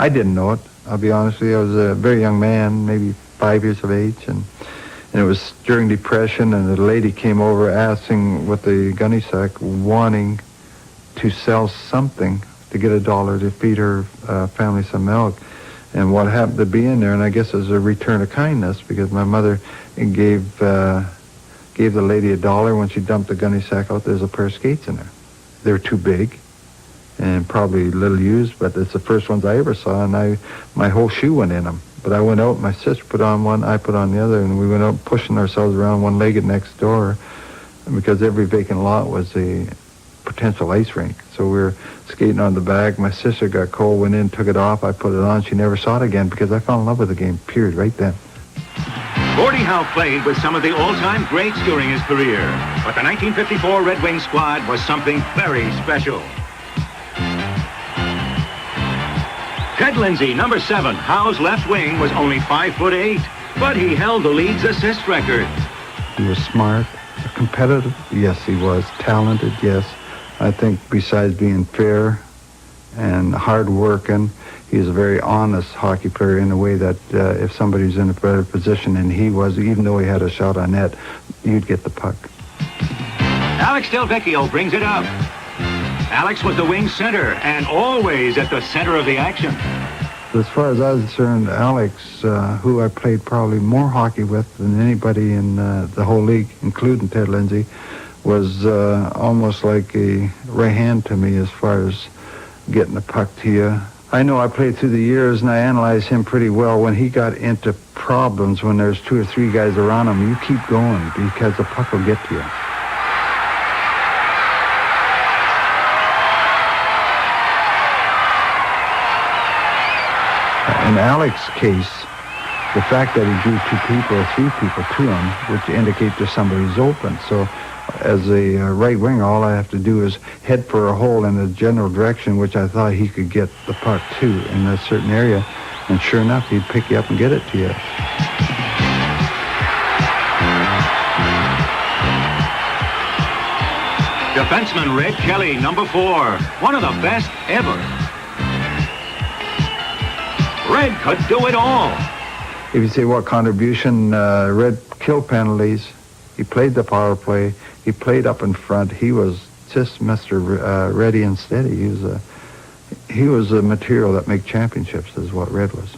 I didn't know it. I'll be honest with you. I was a very young man, maybe 5 years of age, and it was during Depression, and the lady came over asking with the gunny sack, wanting to sell something to get $1 to feed her family some milk. And what happened to be in there, and I guess it was a return of kindness, because my mother gave the lady $1 when she dumped the gunny sack out. There's a pair of skates in there. They were too big and probably little used, but it's the first ones I ever saw, and my whole shoe went in them. But I went out, my sister put on one, I put on the other, and we went out pushing ourselves around one-legged next door, because every vacant lot was a potential ice rink. So we were skating on the back. My sister got cold, went in, took it off. I put it on. She never saw it again, because I fell in love with the game, period, right then. Gordie Howe played with some of the all-time greats during his career, but the 1954 Red Wing squad was something very special. Ted Lindsay, number 7, Howe's left wing, was only 5'8", but he held the league's assist record. He was smart, competitive, yes he was, talented, yes. I think besides being fair and hard-working, he was a very honest hockey player in a way that if somebody's in a better position, and he was, even though he had a shot on net, you'd get the puck. Alex Del Vecchio brings it up. Alex was the wing center and always at the center of the action. As far as I was concerned, Alex, who I played probably more hockey with than anybody in the whole league, including Ted Lindsay, was almost like a right hand to me as far as getting the puck to you. I know I played through the years, and I analyzed him pretty well. When he got into problems, when there's 2 or 3 guys around him, you keep going because the puck will get to you. In Alex's case, the fact that he drew 2 people or 3 people to him, which indicate that somebody's open. So as a right winger, all I have to do is head for a hole in the general direction, which I thought he could get the puck to in a certain area. And sure enough, he'd pick you up and get it to you. Defenseman Red Kelly, number 4, one of the best ever. Red could do it all. If you say what contribution, Red killed penalties. He played the power play. He played up in front. He was just Mr. Ready and steady. He was a material that made championships, is what Red was.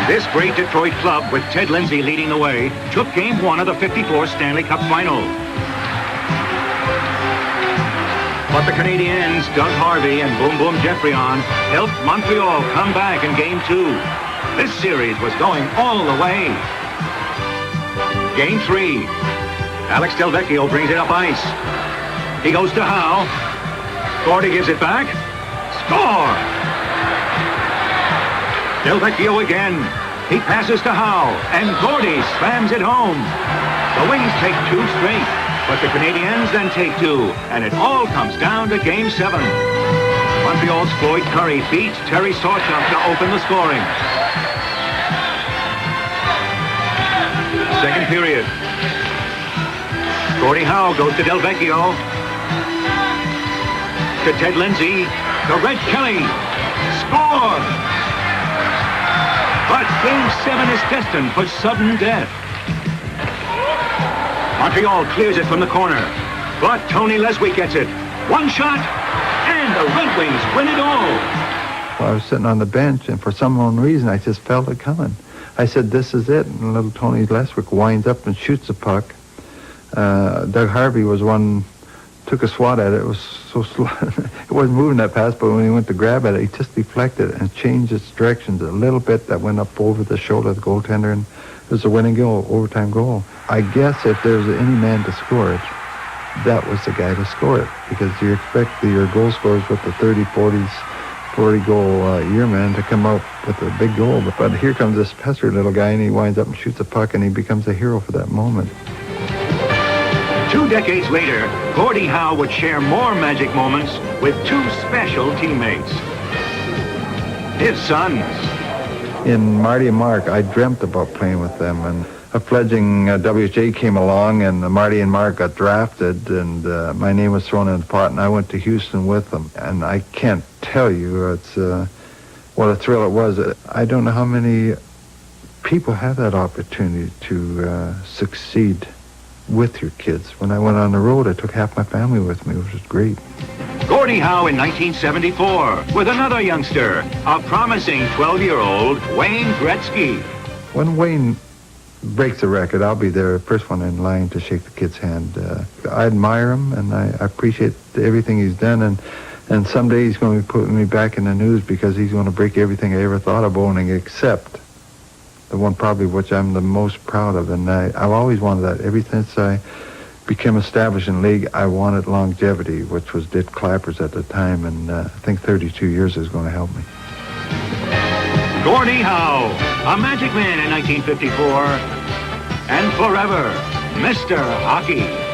This great Detroit club, with Ted Lindsay leading the way, took Game 1 of the '54 Stanley Cup Final. But the Canadiens, Doug Harvey and Boom Boom Geoffrion, helped Montreal come back in Game 2. This series was going all the way. Game 3. Alex Del Vecchio brings it up ice. He goes to Howe. Gordie gives it back. Score! Del Vecchio again. He passes to Howe, and Gordie slams it home. The Wings take 2 straight. But the Canadiens then take 2, and it all comes down to Game 7. Montreal's Floyd Curry beats Terry Sawchuk to open the scoring. Second period. Gordie Howe goes to Del Vecchio. To Ted Lindsay. To Red Kelly. Score! But Game 7 is destined for sudden death. Montreal clears it from the corner, but Tony Leswick gets it. One shot, and the Red Wings win it all. Well, I was sitting on the bench, and for some unknown reason, I just felt it coming. I said, this is it, and little Tony Leswick winds up and shoots the puck. Doug Harvey was one, took a swat at it. It was so slow. It wasn't moving that fast, but when he went to grab at it, he just deflected and changed its directions a little bit. That went up over the shoulder of the goaltender, and it was a winning goal, overtime goal. I guess if there's any man to score it, that was the guy to score it, because you expect your goal scorers with the 40-goal yearman to come out with a big goal. But here comes this pestered little guy, and he winds up and shoots a puck, and he becomes a hero for that moment. 2 decades later, Gordie Howe would share more magic moments with 2 special teammates. His sons. In Marty and Mark, I dreamt about playing with them, and a fledgling WHA came along, and Marty and Mark got drafted, and my name was thrown in the pot, and I went to Houston with them. And I can't tell you, it's what a thrill it was. I don't know how many people have that opportunity to succeed with your kids. When I went on the road, I took half my family with me, which was great. Gordie Howe in 1974 with another youngster, a promising 12-year-old Wayne Gretzky. When Wayne breaks the record, I'll be there, first one in line to shake the kid's hand. I admire him, and I appreciate everything he's done, and someday he's going to be putting me back in the news because he's going to break everything I ever thought of owning, except the one probably which I'm the most proud of. And I've always wanted that. Ever since I became established in the league, I wanted longevity, which was Dick Clappers at the time, and I think 32 years is going to help me. Gordie Howe, a Magic Man in 1954, and forever, Mr. Hockey.